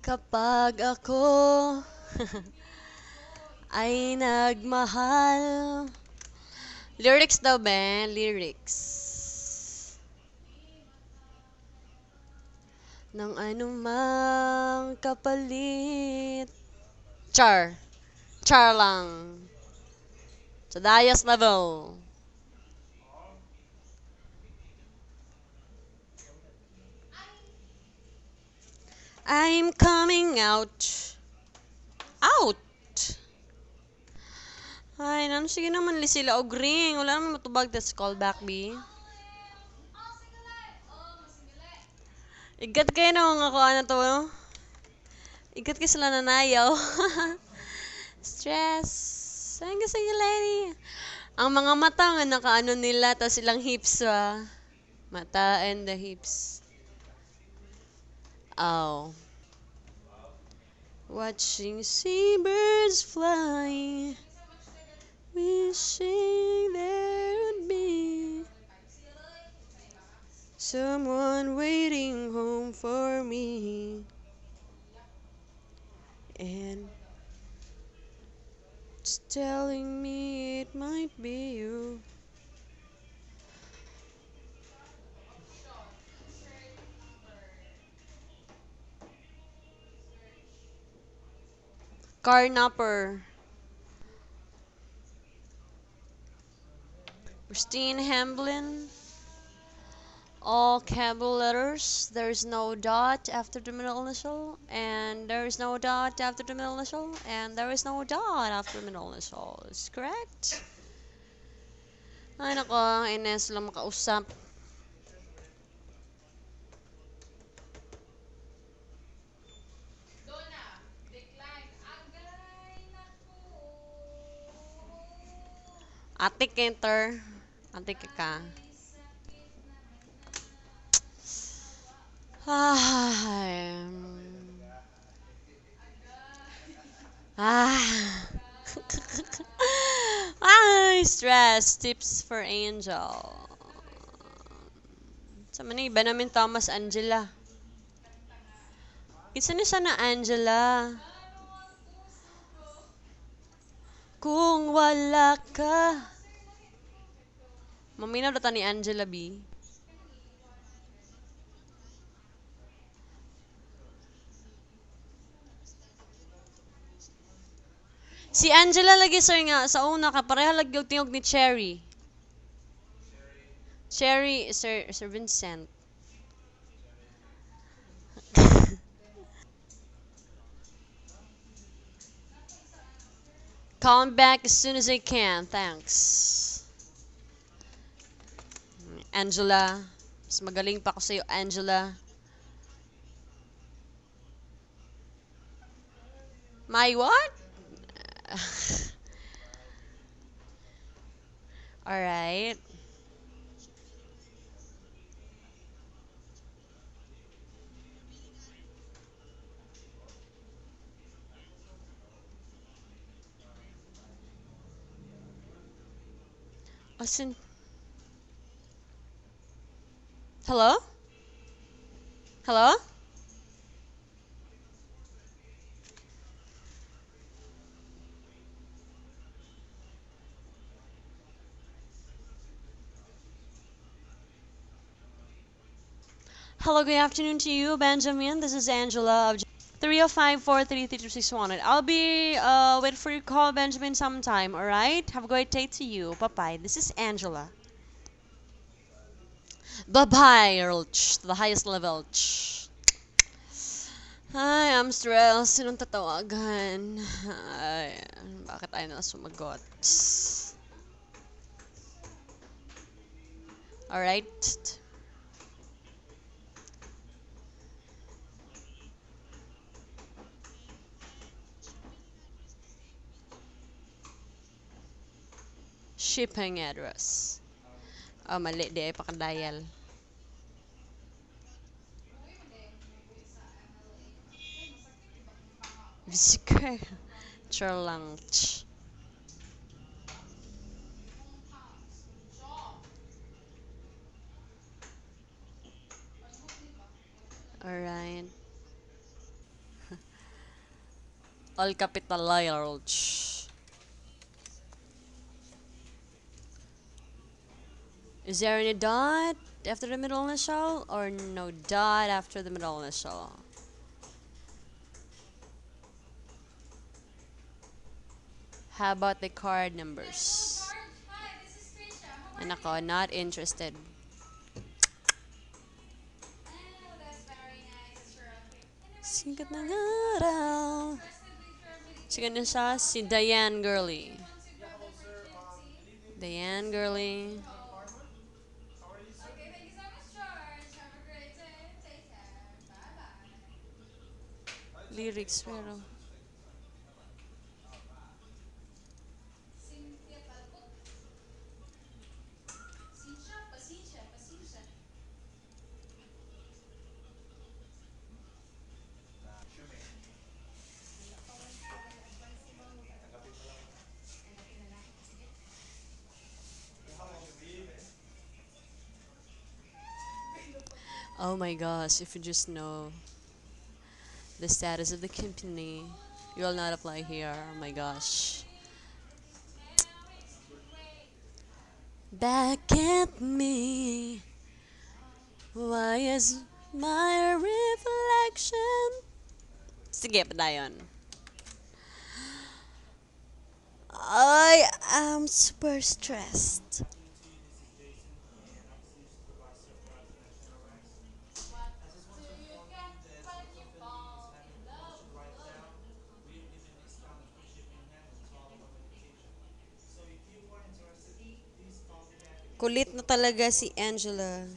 Kapag ako ay nagmahal. Lyrics daw, Ben. Lyrics. Ng anumang kapalit. Char. Char lang. Sa highest level. I'm coming out. Out! Ay, nan sige naman li sila og ring. Wala naman matubag tas call back, B. Igat kayo na mga ko ano to, no? Igat kayo sila nanayaw. Stress. Saan ka sige, lady? Ang mga mata nga nakaano nila, tas silang hips, Mata and the hips. Oh. Watching seabirds fly. Wishing there would be someone waiting home for me. And it's telling me it might be you. Carnapper. Christine Hamblin. All capital letters. There is no dot after the middle initial. And there is no dot after the middle initial. And there is no dot after the middle initial. Is correct? Ay nako, Ines lang makausap. Atik enter. Atik ka. Ay. Ah. Ay, stress. Tips for Angel. Sa man iba namin Thomas Angela. Isa ni siya na Angela. Kung wala ka. Maminaw data ni Angela B. Si Angela lagi sir nga sa una ka pareha lagi og tingog ni Cherry. Cherry Sir Vincent. Call him back as soon as I can. Thanks. Angela. Mas magaling pa ako sa'yo, Angela. My what? Alright. Asin. Hello? Hello? Hello, good afternoon to you, Benjamin. This is Angela of 305-433-2618. I'll be waiting for your call, Benjamin, sometime, alright? Have a great day to you. Bye-bye. This is Angela. Bye-bye, to the highest level. Ay, I'm stressed. Sinong tatawagan? Ay, bakit ayaw na sumagot? Alright. Shipping address. Oh, mali. Di ay pakadial. Visiker. Char lang. Alright. All capital letters. Is there any dot after the middle initial or no dot after the middle initial? How about the card numbers? Anak ko, not interested. Sikat ng araw. Sikat na siya, si Diane Gurley. Diane Gurley. Lyrics, pero... Oh my gosh, if you just know the status of the company, you will not apply here. Oh my gosh. Back at me. Why is my reflection? Sige, padayon. I am super stressed. Kulit na talaga si Angela.